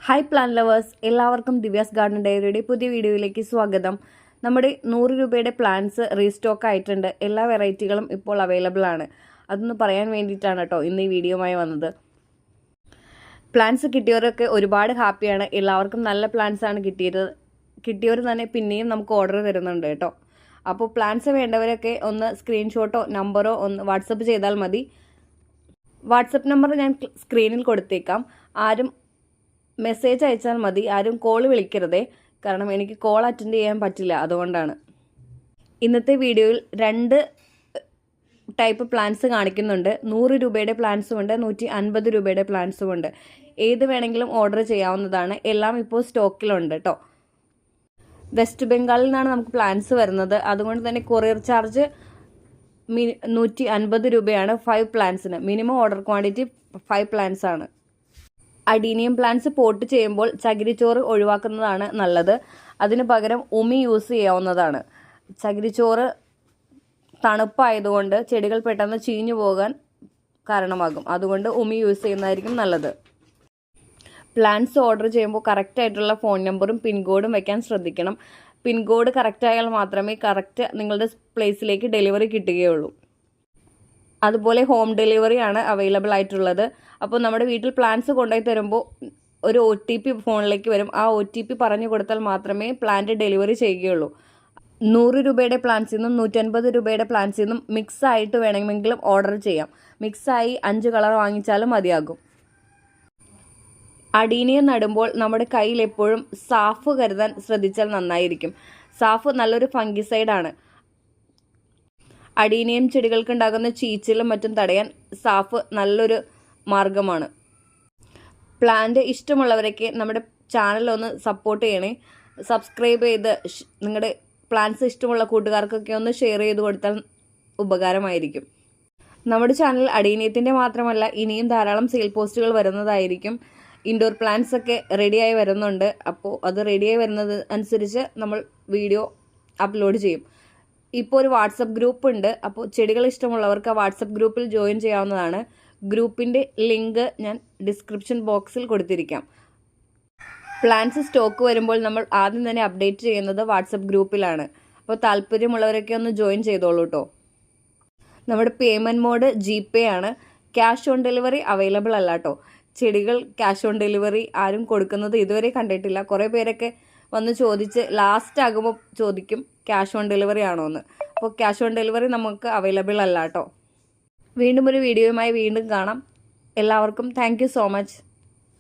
Hi plan lovers, എല്ലാവർക്കും Divya's garden ഡയറിയുടെ പുതിയ വീഡിയോയിലേക്ക് സ്വാഗതം. നമ്മുടെ 100 രൂപയുടെ പ്ലാന്റ്സ് റീസ്റ്റോക്ക് ആയിട്ടുണ്ട്. എല്ലാ വെറൈറ്റികളും ഇപ്പോൾ അവൈലബിൾ ആണ്. അതൊന്ന് പറയാൻ വേണ്ടിയിട്ടാണ് കേട്ടോ ഇന്ന് ഈ വീഡിയോയുമായി വന്നത്. പ്ലാന്റ്സ് കിട്ടിയവരൊക്കെ ഒരുപാട് ഹാപ്പിയാണ്. എല്ലാവർക്കും നല്ല പ്ലാന്റ്സ് ആണ് കിട്ടിയവർ തന്നെ പിന്നെയും നമുക്ക് ഓർഡർ തരുന്നുണ്ട് കേട്ടോ. അപ്പോൾ പ്ലാന്റ്സ് വേണ്ടവരൊക്കെ ഒന്ന് സ്ക്രീൻഷോട്ടോ നമ്പറോ ഒന്ന് വാട്സപ്പ് ചെയ്താൽ മതി. വാട്സപ്പ് നമ്പർ ഞാൻ സ്ക്രീനിൽ കൊടുത്തേക്കാം. ആരും മെസ്സേജ് അയച്ചാൽ മതി, ആരും കോൾ വിളിക്കരുതേ, കാരണം എനിക്ക് കോൾ അറ്റൻഡ് ചെയ്യാൻ പറ്റില്ല, അതുകൊണ്ടാണ്. ഇന്നത്തെ വീഡിയോയിൽ 2 ടൈപ്പ് പ്ലാന്റ്സ് കാണിക്കുന്നുണ്ട്. 100 രൂപയുടെ പ്ലാന്റ്സും ഉണ്ട്, 150 രൂപയുടെ പ്ലാന്റ്സും ഉണ്ട്. ഏത് വേണമെങ്കിലും ഓർഡർ ചെയ്യാവുന്നതാണ്. എല്ലാം ഇപ്പോൾ സ്റ്റോക്കിലുണ്ട് കേട്ടോ. വെസ്റ്റ് ബംഗാളിൽ നിന്നാണ് നമുക്ക് പ്ലാന്റ്സ് വരുന്നത്. അതുകൊണ്ട് തന്നെ കൊറിയർ ചാർജ് 150 രൂപയാണ് 5 പ്ലാന്റ്സിന്. മിനിമം ഓർഡർ ക്വാണ്ടിറ്റി 5 പ്ലാന്റ്സ് ആണ്. അഡീനിയം പ്ലാന്റ്സ് പോട്ട് ചെയ്യുമ്പോൾ ചകിരിച്ചോറ് ഒഴിവാക്കുന്നതാണ് നല്ലത്. അതിന് പകരം ഉമി യൂസ് ചെയ്യാവുന്നതാണ്. ചകിരിച്ചോറ് തണുപ്പായതുകൊണ്ട് ചെടികൾ പെട്ടെന്ന് ചീഞ്ഞു പോകാൻ കാരണമാകും. അതുകൊണ്ട് ഉമി യൂസ് ചെയ്യുന്നതായിരിക്കും നല്ലത്. പ്ലാന്റ്സ് ഓർഡർ ചെയ്യുമ്പോൾ കറക്റ്റായിട്ടുള്ള ഫോൺ നമ്പറും പിൻകോഡും വയ്ക്കാൻ ശ്രദ്ധിക്കണം. പിൻകോഡ് കറക്റ്റായാൽ മാത്രമേ കറക്റ്റ് നിങ്ങളുടെ പ്ലേസിലേക്ക് ഡെലിവറി കിട്ടുകയുള്ളൂ. അതുപോലെ ഹോം ഡെലിവറി ആണ് അവൈലബിൾ ആയിട്ടുള്ളത്. അപ്പോൾ നമ്മുടെ വീട്ടിൽ പ്ലാന്റ്സ് കൊണ്ടുപോയി തരുമ്പോൾ ഒരു OTP ഫോണിലേക്ക് വരും. ആ OTP പറഞ്ഞു കൊടുത്താൽ മാത്രമേ പ്ലാന്റ് ഡെലിവറി ചെയ്യുകയുള്ളൂ. 100 രൂപയുടെ പ്ലാന്റ്സിൽ നിന്നും 150 രൂപയുടെ പ്ലാന്റ്സിൽ നിന്നും മിക്സ് ആയിട്ട് വേണമെങ്കിലും ഓർഡർ ചെയ്യാം. മിക്സായി 5 കളർ വാങ്ങിച്ചാലും മതിയാകും. അഡീനിയം നടുമ്പോൾ നമ്മുടെ കയ്യിൽ എപ്പോഴും സാഫ് കരുതാൻ ശ്രദ്ധിച്ചാൽ നന്നായിരിക്കും. സാഫ് നല്ലൊരു ഫംഗിസൈഡാണ്. അഡീനിയം ചെടികൾക്ക് ഉണ്ടാകുന്ന ചീച്ചിലും മറ്റും തടയാൻ സാഫ് നല്ലൊരു മാർഗമാണ്. പ്ലാന്റ് ഇഷ്ടമുള്ളവരൊക്കെ നമ്മുടെ ചാനലൊന്ന് സപ്പോർട്ട് ചെയ്യണേ. സബ്സ്ക്രൈബ് ചെയ്ത് നിങ്ങളുടെ പ്ലാന്റ്സ് ഇഷ്ടമുള്ള കൂട്ടുകാർക്കൊക്കെ ഒന്ന് ഷെയർ ചെയ്ത് കൊടുത്താൽ ഉപകാരമായിരിക്കും. നമ്മുടെ ചാനൽ അഡീനിയത്തിൻ്റെ മാത്രമല്ല, ഇനിയും ധാരാളം സെയിൽ പോസ്റ്റുകൾ വരുന്നതായിരിക്കും. ഇൻഡോർ പ്ലാന്റ്സ് ഒക്കെ റെഡിയായി വരുന്നുണ്ട്. അപ്പോൾ അത് റെഡിയായി വരുന്നത് അനുസരിച്ച് നമ്മൾ വീഡിയോ അപ്ലോഡ് ചെയ്യും. ഇപ്പോൾ ഒരു വാട്സപ്പ് ഗ്രൂപ്പ് ഉണ്ട്. അപ്പോൾ ചെടികൾ ഇഷ്ടമുള്ളവർക്ക് ആ വാട്സപ്പ് ഗ്രൂപ്പിൽ ജോയിൻ ചെയ്യാവുന്നതാണ്. ഗ്രൂപ്പിൻ്റെ ലിങ്ക് ഞാൻ ഡിസ്ക്രിപ്ഷൻ ബോക്സിൽ കൊടുത്തിരിക്കാം. പ്ലാന്റ്സ് സ്റ്റോക്ക് വരുമ്പോൾ നമ്മൾ ആദ്യം തന്നെ അപ്ഡേറ്റ് ചെയ്യുന്നത് വാട്സപ്പ് ഗ്രൂപ്പിലാണ്. അപ്പോൾ താല്പര്യമുള്ളവരൊക്കെ ഒന്ന് ജോയിൻ ചെയ്തോളൂ കേട്ടോ. നമ്മുടെ പേയ്മെൻറ്റ് മോഡ് GPay ആണ്. ക്യാഷ് ഓൺ ഡെലിവറി അവൈലബിൾ അല്ല കേട്ടോ. ചെടികൾ ക്യാഷ് ഓൺ ഡെലിവറി ആരും കൊടുക്കുന്നത് ഇതുവരെ കണ്ടിട്ടില്ല. കുറേ പേരൊക്കെ വന്ന് ചോദിച്ച് ലാസ്റ്റ് ആകുമ്പോൾ ചോദിക്കും ക്യാഷ് ഓൺ ഡെലിവറി ആണോ എന്ന്. അപ്പോൾ ക്യാഷ് ഓൺ ഡെലിവറി നമുക്ക് അവൈലബിൾ അല്ല കേട്ടോ. വീണ്ടും ഒരു വീഡിയോയുമായി വീണ്ടും കാണാം. എല്ലാവർക്കും താങ്ക് യു സോ മച്ച്.